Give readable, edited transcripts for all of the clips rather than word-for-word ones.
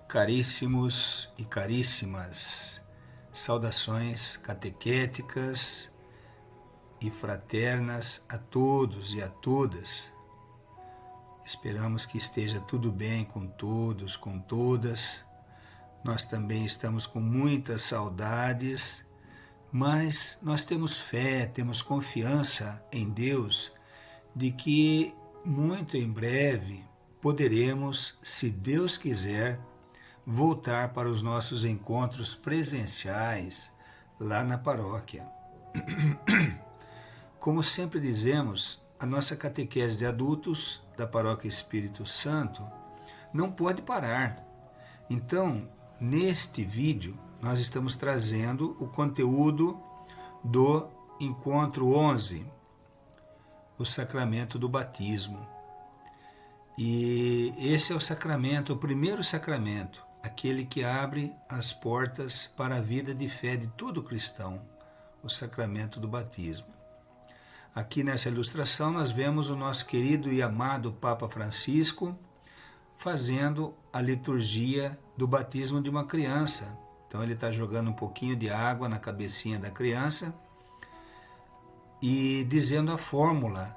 Caríssimos e caríssimas, saudações catequéticas e fraternas a todos e a todas. Esperamos que esteja tudo bem com todos, com todas. Nós também estamos com muitas saudades, mas nós temos fé, temos confiança em Deus de que muito em breve poderemos, se Deus quiser, voltar para os nossos encontros presenciais lá na paróquia. Como sempre dizemos, a nossa catequese de adultos da Paróquia Espírito Santo não pode parar. Então, neste vídeo, nós estamos trazendo o conteúdo do Encontro 11, o sacramento do batismo. E esse é o sacramento, o primeiro sacramento, aquele que abre as portas para a vida de fé de todo cristão, o sacramento do batismo. Aqui nessa ilustração nós vemos o nosso querido e amado Papa Francisco fazendo a liturgia do batismo de uma criança. Então ele está jogando um pouquinho de água na cabecinha da criança e dizendo a fórmula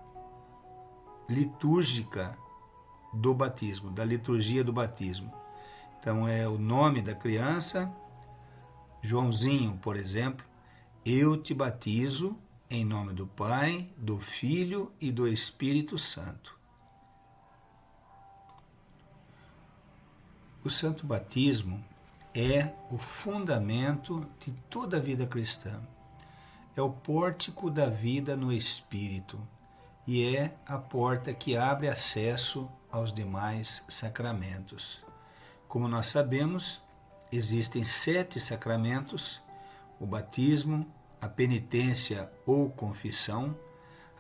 litúrgica do batismo, da liturgia do batismo. Então é o nome da criança, Joãozinho, por exemplo, eu te batizo em nome do Pai, do Filho e do Espírito Santo. O santo batismo é o fundamento de toda a vida cristã. É o pórtico da vida no Espírito e é a porta que abre acesso aos demais sacramentos. Como nós sabemos, existem 7 sacramentos: o batismo, a penitência ou confissão,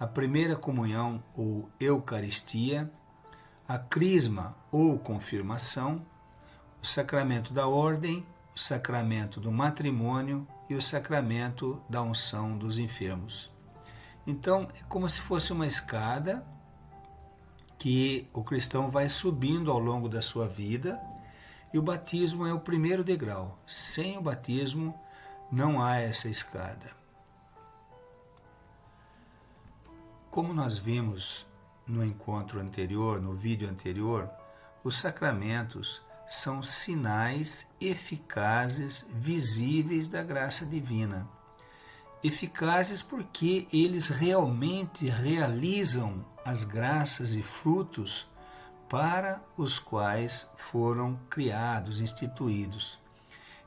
a primeira comunhão ou eucaristia, a crisma ou confirmação, o sacramento da ordem, o sacramento do matrimônio e o sacramento da unção dos enfermos. Então, é como se fosse uma escada que o cristão vai subindo ao longo da sua vida, e o batismo é o primeiro degrau. Sem o batismo não há essa escada. Como nós vimos no encontro anterior, no vídeo anterior, os sacramentos são sinais eficazes, visíveis da graça divina. Eficazes porque eles realmente realizam as graças e frutos para os quais foram criados, instituídos.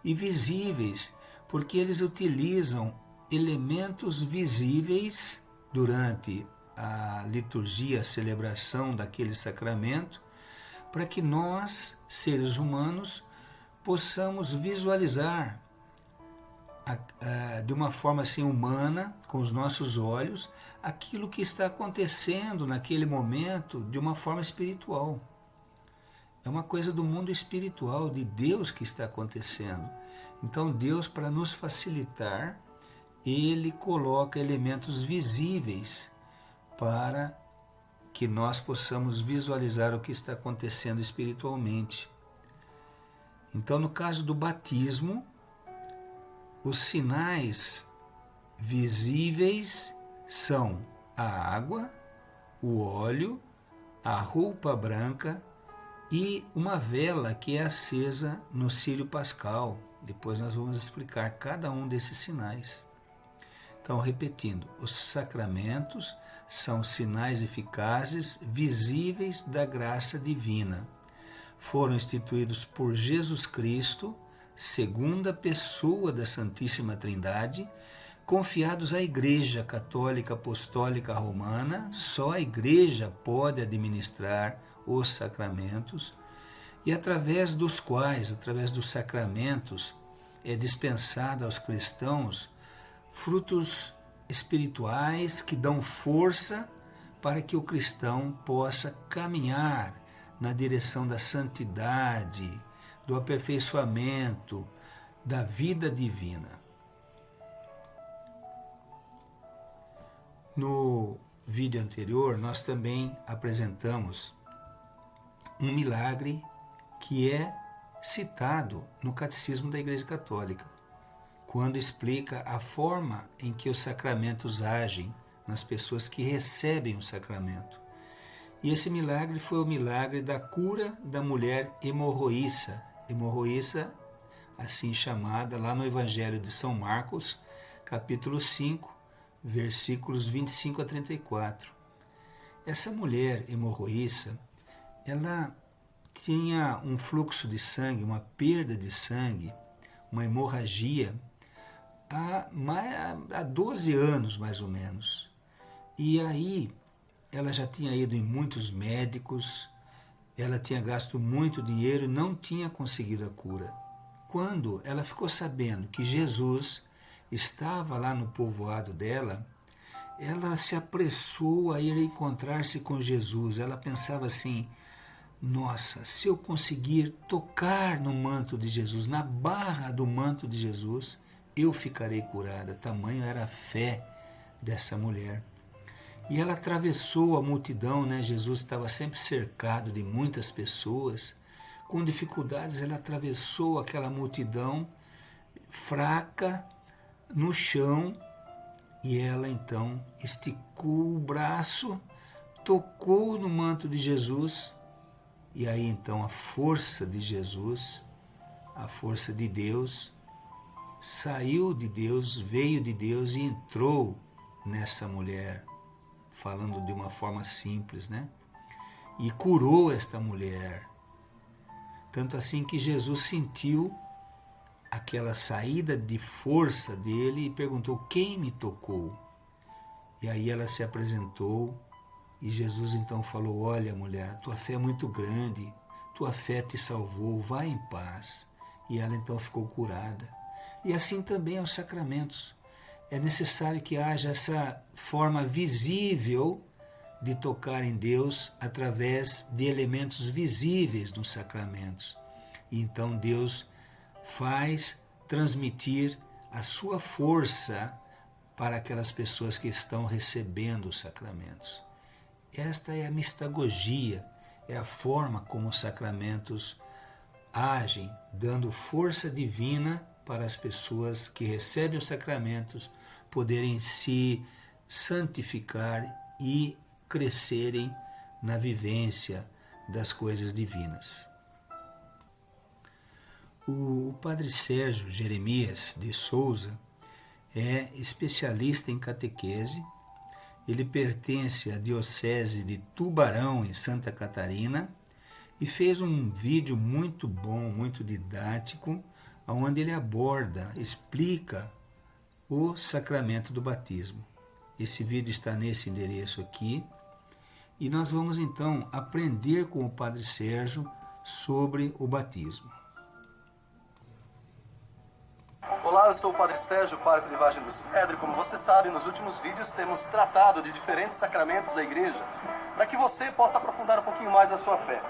E visíveis porque eles utilizam elementos visíveis durante a liturgia, a celebração daquele sacramento, para que nós, seres humanos, possamos visualizar de uma forma assim humana, com os nossos olhos, aquilo que está acontecendo naquele momento de uma forma espiritual. É uma coisa do mundo espiritual, de Deus que está acontecendo. Então Deus, para nos facilitar, Ele coloca elementos visíveis para que nós possamos visualizar o que está acontecendo espiritualmente. Então, no caso do batismo, os sinais visíveis são a água, o óleo, a roupa branca e uma vela que é acesa no círio pascal. Depois nós vamos explicar cada um desses sinais. Então, repetindo, os sacramentos são sinais eficazes, visíveis da graça divina. Foram instituídos por Jesus Cristo, segunda pessoa da Santíssima Trindade, confiados à Igreja Católica Apostólica Romana. Só a Igreja pode administrar os sacramentos, e através dos quais, através dos sacramentos, é dispensado aos cristãos frutos espirituais que dão força para que o cristão possa caminhar na direção da santidade, do aperfeiçoamento, da vida divina. No vídeo anterior, nós também apresentamos um milagre que é citado no Catecismo da Igreja Católica, quando explica a forma em que os sacramentos agem nas pessoas que recebem o sacramento. E esse milagre foi o milagre da cura da mulher hemorroíça, assim chamada, lá no Evangelho de São Marcos, capítulo 5, versículos 25 a 34. Essa mulher hemorroíça, ela tinha um fluxo de sangue, uma perda de sangue, uma hemorragia, há 12 anos mais ou menos. E aí ela já tinha ido em muitos médicos, ela tinha gasto muito dinheiro e não tinha conseguido a cura. Quando ela ficou sabendo que Jesus estava lá no povoado dela, ela se apressou a ir encontrar-se com Jesus. Ela pensava assim: nossa, se eu conseguir tocar no manto de Jesus, na barra do manto de Jesus, eu ficarei curada. Tamanho era a fé dessa mulher. E ela atravessou a multidão, né? Jesus estava sempre cercado de muitas pessoas. Com dificuldades, ela atravessou aquela multidão fraca no chão e ela então esticou o braço, tocou no manto de Jesus e aí então a força de Jesus, a força de Deus, saiu de Deus, veio de Deus e entrou nessa mulher, falando de uma forma simples, né? E curou esta mulher. Tanto assim que Jesus sentiu aquela saída de força dele e perguntou: quem me tocou? E aí ela se apresentou e Jesus então falou: olha, mulher, tua fé é muito grande, tua fé te salvou, vai em paz. E ela então ficou curada. E assim também aos sacramentos. É necessário que haja essa forma visível de tocar em Deus através de elementos visíveis nos sacramentos. E então Deus faz transmitir a sua força para aquelas pessoas que estão recebendo os sacramentos. Esta é a mistagogia, é a forma como os sacramentos agem, dando força divina para as pessoas que recebem os sacramentos poderem se santificar e crescerem na vivência das coisas divinas. O padre Sérgio Jeremias de Souza é especialista em catequese. Ele pertence à Diocese de Tubarão, em Santa Catarina, e fez um vídeo muito bom, muito didático, onde ele aborda, explica o sacramento do batismo. Esse vídeo está nesse endereço aqui, e nós vamos então aprender com o Padre Sérgio sobre o batismo. Olá, eu sou o Padre Sérgio, pároco de Vargem do Cedro. Como você sabe, nos últimos vídeos temos tratado de diferentes sacramentos da igreja para que você possa aprofundar um pouquinho mais a sua fé.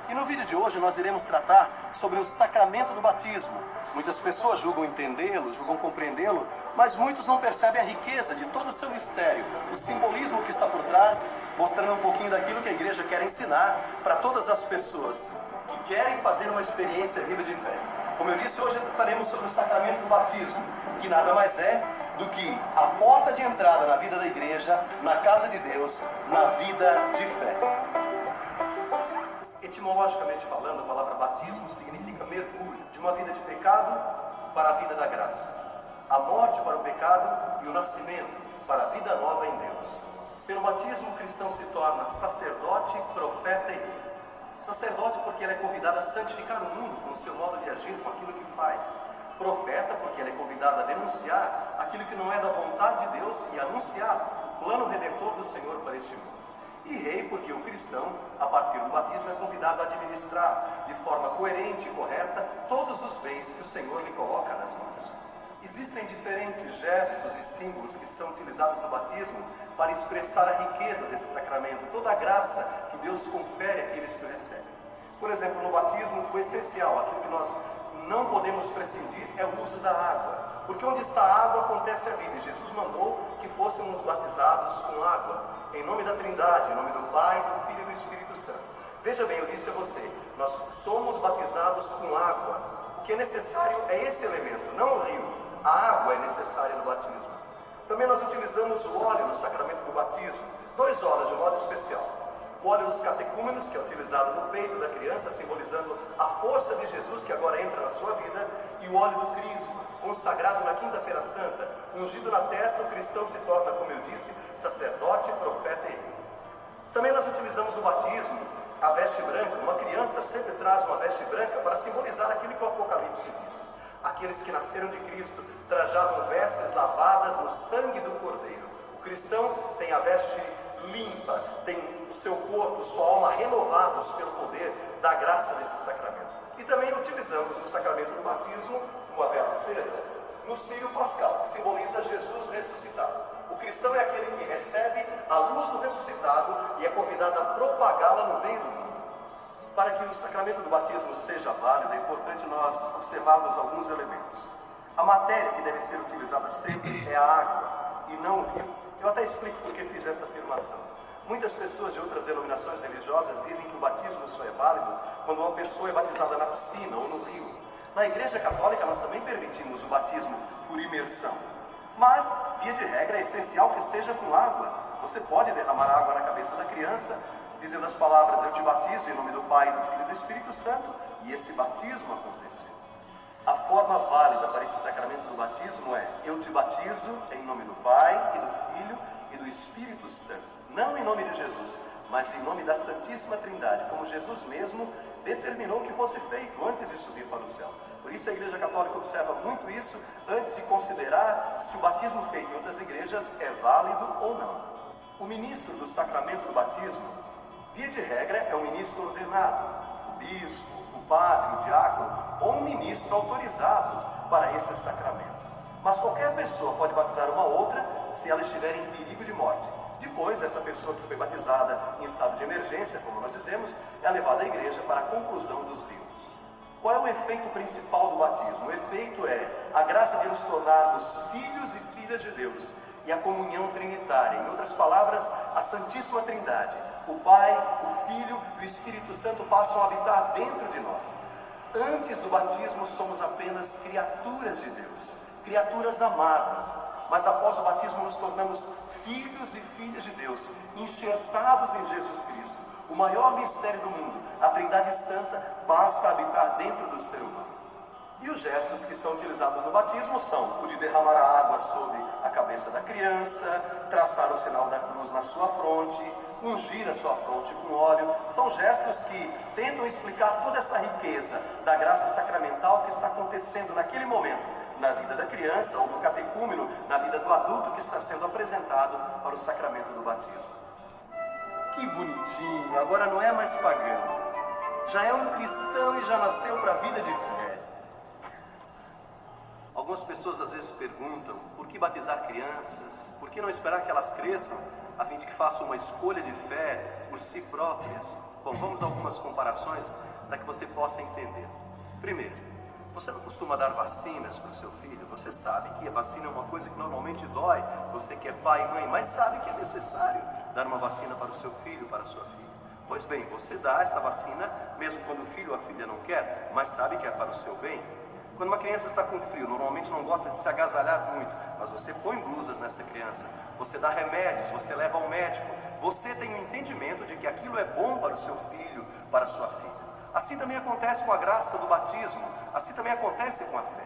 E no vídeo de hoje nós iremos tratar sobre o sacramento do batismo. Muitas pessoas julgam entendê-lo, julgam compreendê-lo, mas muitos não percebem a riqueza de todo o seu mistério, o simbolismo que está por trás, mostrando um pouquinho daquilo que a igreja quer ensinar para todas as pessoas que querem fazer uma experiência viva de fé. Como eu disse, hoje trataremos sobre o sacramento do batismo, que nada mais é do que a porta de entrada na vida da igreja, na casa de Deus, na vida de fé. Etimologicamente falando, a palavra batismo significa mergulho de uma vida de pecado para a vida da graça, a morte para o pecado e o nascimento para a vida nova em Deus. Pelo batismo, o cristão se torna sacerdote, profeta e rei. Sacerdote porque ele é convidado a santificar o mundo com o seu modo de agir, com aquilo que faz. Profeta porque ele é convidado a denunciar aquilo que não é da vontade de Deus e anunciar o plano redentor do Senhor para este mundo. E rei porque o cristão, a partir do batismo, é convidado a administrar de forma coerente e correta todos os bens que o Senhor lhe coloca nas mãos. Existem diferentes gestos e símbolos que são utilizados no batismo para expressar a riqueza desse sacramento, toda a graça que Deus confere àqueles que o recebem. Por exemplo, no batismo, o essencial, aquilo que nós não podemos prescindir, é o uso da água. Porque onde está a água acontece a vida. E Jesus mandou que fôssemos batizados com água, em nome da Trindade, em nome do Pai, do Filho e do Espírito Santo. Veja bem, eu disse a você, nós somos batizados com água. O que é necessário é esse elemento, não o rio. A água é necessária no batismo. Também nós utilizamos o óleo no sacramento do batismo. 2 óleos de modo especial. O óleo dos catecúmenos, que é utilizado no peito da criança, simbolizando a força de Jesus que agora entra na sua vida, e o óleo do crisma, consagrado na Quinta-feira Santa, ungido na testa, o cristão se torna, como eu disse, sacerdote, profeta e rei. Também nós utilizamos o batismo, a veste branca. Uma criança sempre traz uma veste branca para simbolizar aquilo que o Apocalipse diz. Aqueles que nasceram de Cristo trajavam vestes lavadas no sangue do Cordeiro. O cristão tem a veste limpa, tem o seu corpo, sua alma renovados pelo poder da graça desse sacramento. E também utilizamos no sacramento do batismo uma vela acesa no círio pascal, que simboliza Jesus ressuscitado. O cristão é aquele que recebe a luz do ressuscitado e é convidado a propagá-la no meio do mundo. Para que o sacramento do batismo seja válido, é importante nós observarmos alguns elementos. A matéria que deve ser utilizada sempre é a água e não o rio. Eu até explico por que fiz essa afirmação. Muitas pessoas de outras denominações religiosas dizem que o batismo só é válido quando uma pessoa é batizada na piscina ou no rio. Na Igreja Católica nós também permitimos o batismo por imersão. Mas, via de regra, é essencial que seja com água. Você pode derramar água na cabeça da criança, dizendo as palavras: eu te batizo em nome do Pai, do Filho e do Espírito Santo, e esse batismo aconteceu. A forma válida para esse sacramento do batismo é: eu te batizo em nome do Pai, e do Filho e do Espírito Santo. Não em nome de Jesus, mas em nome da Santíssima Trindade, como Jesus mesmo determinou que fosse feito antes de subir para o céu. Por isso a Igreja Católica observa muito isso antes de considerar se o batismo feito em outras igrejas é válido ou não. O ministro do sacramento do batismo, via de regra, é um ministro ordenado, o bispo, o padre, o diácono, ou um ministro autorizado para esse sacramento. Mas qualquer pessoa pode batizar uma outra se ela estiver em perigo de morte. Depois, essa pessoa que foi batizada em estado de emergência, como nós dizemos, é levada à igreja para a conclusão dos ritos. Qual é o efeito principal do batismo? O efeito é a graça de nos tornarmos filhos e filhas de Deus e a comunhão trinitária. Em outras palavras, a Santíssima Trindade, o Pai, o Filho e o Espírito Santo passam a habitar dentro de nós. Antes do batismo somos apenas criaturas de Deus, criaturas amadas, mas após o batismo nos tornamos filhos e filhas de Deus, enxertados em Jesus Cristo. O maior mistério do mundo, a Trindade Santa, passa a habitar dentro do ser humano. E os gestos que são utilizados no batismo são o de derramar a água sobre a cabeça da criança, traçar o sinal da cruz na sua fronte, ungir a sua fronte com óleo. São gestos que tentam explicar toda essa riqueza da graça sacramental que está acontecendo naquele momento, na vida da criança ou do catecúmeno, na vida do adulto que está sendo apresentado para o sacramento do batismo. Que bonitinho, agora não é mais pagão, já é um cristão e já nasceu para a vida de fé. Algumas pessoas às vezes perguntam: por que batizar crianças? Por que não esperar que elas cresçam, a fim de que façam uma escolha de fé por si próprias? Bom, vamos a algumas comparações para que você possa entender. Primeiro, você não costuma dar vacinas para o seu filho? Você sabe que a vacina é uma coisa que normalmente dói, você que é pai e mãe, mas sabe que é necessário dar uma vacina para o seu filho, para a sua filha. Pois bem, você dá essa vacina, mesmo quando o filho ou a filha não quer, mas sabe que é para o seu bem. Quando uma criança está com frio, normalmente não gosta de se agasalhar muito, mas você põe blusas nessa criança, você dá remédios, você leva ao médico, você tem o entendimento de que aquilo é bom para o seu filho, para a sua filha. Assim também acontece com a graça do batismo, assim também acontece com a fé.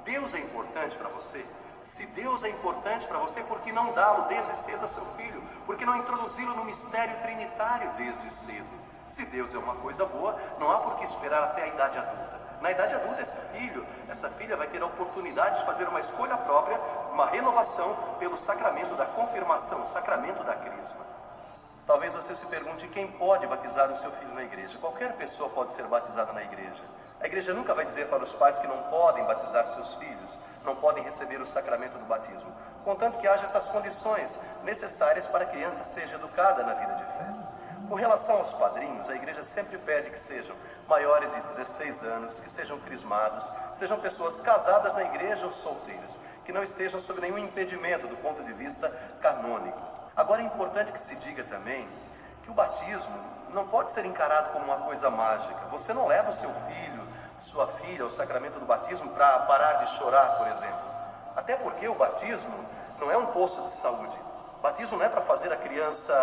Deus é importante para você? Se Deus é importante para você, por que não dá-lo desde cedo a seu filho? Por que não introduzi-lo no mistério trinitário desde cedo? Se Deus é uma coisa boa, não há por que esperar até a idade adulta. Na idade adulta, esse filho, essa filha vai ter a oportunidade de fazer uma escolha própria, uma renovação pelo sacramento da confirmação, o sacramento da crisma. Talvez você se pergunte: quem pode batizar o seu filho na igreja? Qualquer pessoa pode ser batizada na igreja. A igreja nunca vai dizer para os pais que não podem batizar seus filhos, não podem receber o sacramento do batismo, contanto que haja essas condições necessárias para a criança seja educada na vida de fé. Com relação aos padrinhos, a igreja sempre pede que sejam maiores de 16 anos, que sejam crismados, sejam pessoas casadas na igreja ou solteiras, que não estejam sob nenhum impedimento do ponto de vista canônico. Agora é importante que se diga também que o batismo não pode ser encarado como uma coisa mágica. Você não leva o seu filho, sua filha, ao sacramento do batismo para parar de chorar, por exemplo. Até porque o batismo não é um posto de saúde. O batismo não é para fazer a criança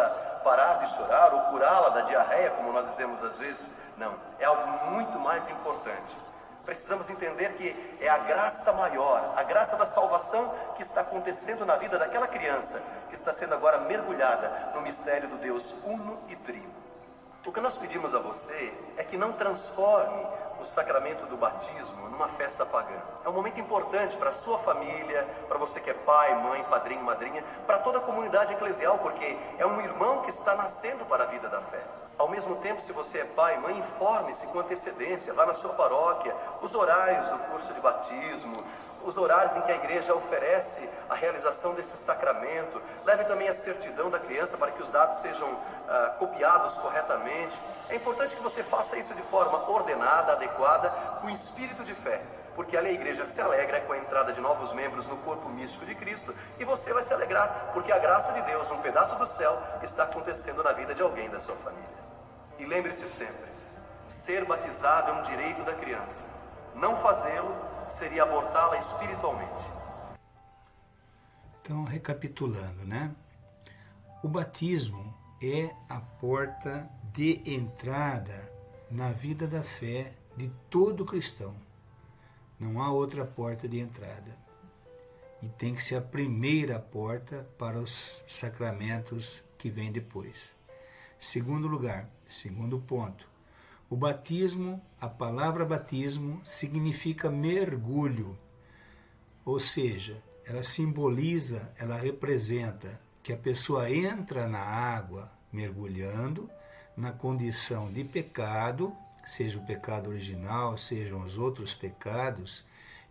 parar de chorar ou curá-la da diarreia, como nós dizemos às vezes. Não, é algo muito mais importante. Precisamos entender que é a graça maior, a graça da salvação que está acontecendo na vida daquela criança, que está sendo agora mergulhada no mistério do Deus uno e trino. O que nós pedimos a você é que não transforme o sacramento do batismo numa festa pagã. É um momento importante para a sua família, para você que é pai, mãe, padrinho, madrinha, para toda a comunidade eclesial, porque é um irmão que está nascendo para a vida da fé. Ao mesmo tempo, se você é pai, mãe, informe-se com antecedência, vá na sua paróquia, os horários do curso de batismo, os horários em que a igreja oferece a realização desse sacramento. Leve também a certidão da criança para que os dados sejam copiados corretamente. É importante que você faça isso de forma ordenada, adequada, com espírito de fé, porque ali a igreja se alegra com a entrada de novos membros no corpo místico de Cristo, e você vai se alegrar, porque a graça de Deus, um pedaço do céu, está acontecendo na vida de alguém da sua família. E lembre-se sempre, ser batizado é um direito da criança. Não fazê-lo seria abortá-la espiritualmente. Então, recapitulando, né? O batismo é a porta de entrada na vida da fé de todo cristão. Não há outra porta de entrada. E tem que ser a primeira porta para os sacramentos que vêm depois. Segundo lugar, segundo ponto, o batismo, a palavra batismo, significa mergulho. Ou seja, ela simboliza, ela representa que a pessoa entra na água mergulhando na condição de pecado, seja o pecado original, sejam os outros pecados,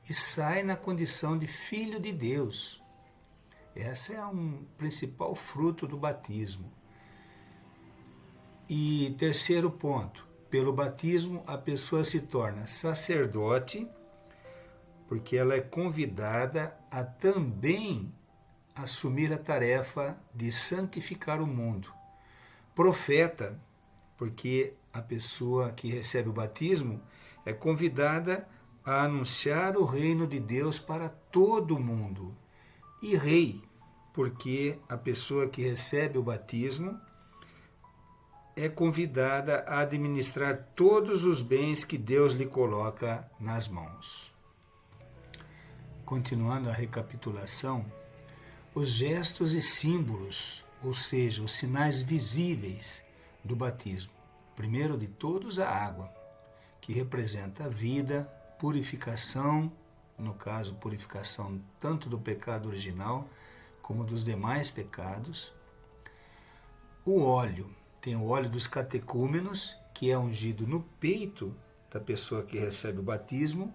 e sai na condição de filho de Deus. Esse é um principal fruto do batismo. E terceiro ponto, pelo batismo a pessoa se torna sacerdote, porque ela é convidada a também assumir a tarefa de santificar o mundo. Profeta, porque a pessoa que recebe o batismo é convidada a anunciar o reino de Deus para todo o mundo. E rei, porque a pessoa que recebe o batismo é convidada a administrar todos os bens que Deus lhe coloca nas mãos. Continuando a recapitulação, os gestos e símbolos, ou seja, os sinais visíveis do batismo. Primeiro de todos, a água, que representa a vida, purificação, no caso, purificação tanto do pecado original como dos demais pecados. O óleo, tem o óleo dos catecúmenos, que é ungido no peito da pessoa que recebe o batismo.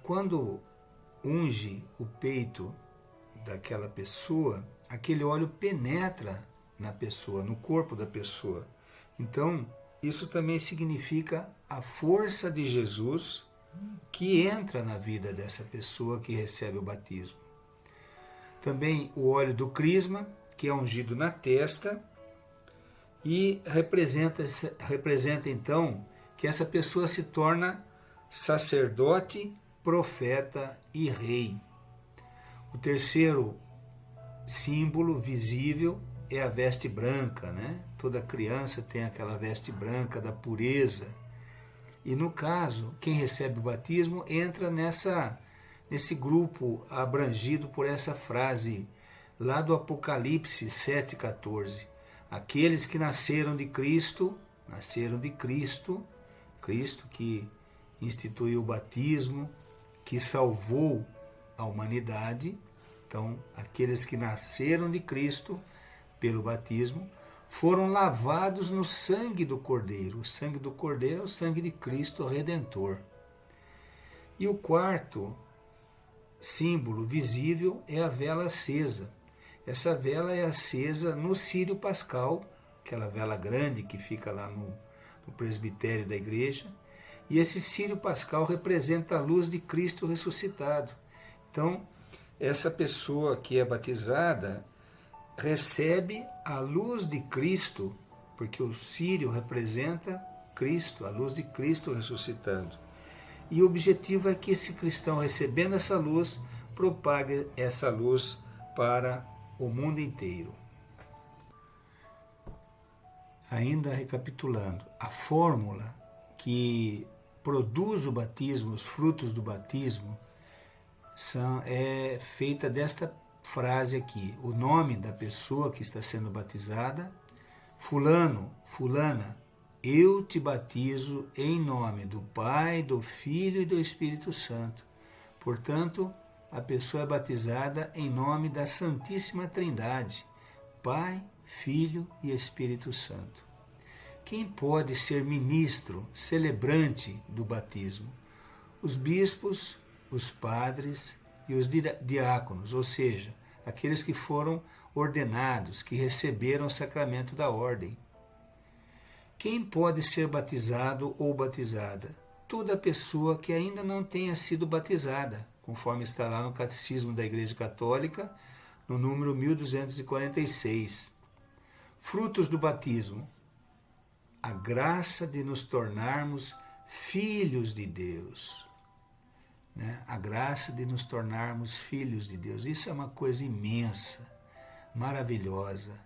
Quando unge o peito daquela pessoa, aquele óleo penetra na pessoa, no corpo da pessoa. Então, isso também significa a força de Jesus que entra na vida dessa pessoa que recebe o batismo. Também o óleo do crisma, que é ungido na testa, e representa então que essa pessoa se torna sacerdote, profeta e rei. O terceiro símbolo visível é a veste branca, né? Toda criança tem aquela veste branca da pureza. E no caso, quem recebe o batismo entra nesse grupo abrangido por essa frase lá do Apocalipse 7,14. Aqueles que nasceram de Cristo, Cristo que instituiu o batismo, que salvou a humanidade. Então, aqueles que nasceram de Cristo pelo batismo foram lavados no sangue do Cordeiro. O sangue do Cordeiro é o sangue de Cristo Redentor. E o quarto símbolo visível é a vela acesa. Essa vela é acesa no Círio Pascal, aquela vela grande que fica lá no presbitério da igreja. E esse Círio Pascal representa a luz de Cristo ressuscitado. Então, essa pessoa que é batizada recebe a luz de Cristo porque o círio representa Cristo, a luz de Cristo ressuscitando. E o objetivo é que esse cristão, recebendo essa luz, propague essa luz para o mundo inteiro. Ainda recapitulando, a fórmula que produz o batismo, os frutos do batismo, é feita desta frase aqui: o nome da pessoa que está sendo batizada, fulano, fulana, eu te batizo em nome do Pai, do Filho e do Espírito Santo. Portanto, a pessoa é batizada em nome da Santíssima Trindade, Pai, Filho e Espírito Santo. Quem pode ser ministro, celebrante do batismo? Os bispos, os padres e os diáconos, ou seja, aqueles que foram ordenados, que receberam o sacramento da ordem. Quem pode ser batizado ou batizada? Toda pessoa que ainda não tenha sido batizada, conforme está lá no Catecismo da Igreja Católica, no número 1246. Frutos do batismo: a graça de nos tornarmos filhos de Deus. A graça de nos tornarmos filhos de Deus. Isso é uma coisa imensa, maravilhosa.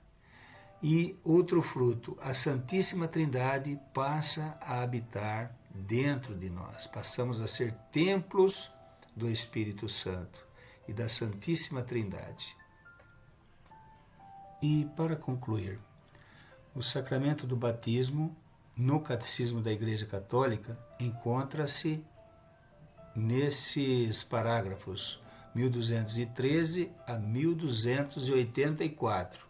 E outro fruto: a Santíssima Trindade passa a habitar dentro de nós. Passamos a ser templos do Espírito Santo e da Santíssima Trindade. E para concluir, o sacramento do batismo, no Catecismo da Igreja Católica, encontra-se nesses parágrafos 1213 a 1284.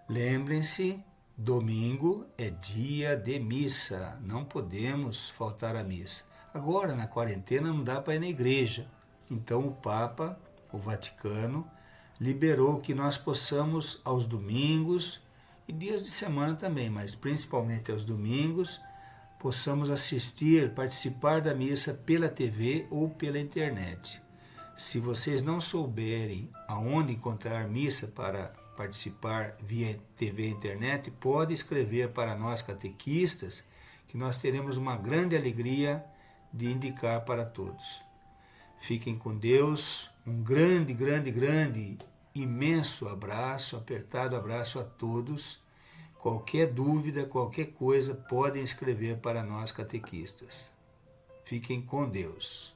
Lembrem-se, domingo é dia de missa, não podemos faltar à missa. Agora, na quarentena, não dá para ir na igreja. Então, o Papa, o Vaticano, liberou que nós possamos, aos domingos, e dias de semana também, mas principalmente aos domingos, possamos assistir, participar da missa pela TV ou pela internet. Se vocês não souberem aonde encontrar missa para participar via TV e internet, pode escrever para nós catequistas, que nós teremos uma grande alegria de indicar para todos. Fiquem com Deus, um grande, imenso abraço, apertado abraço a todos. Qualquer dúvida, qualquer coisa, podem escrever para nós catequistas. Fiquem com Deus.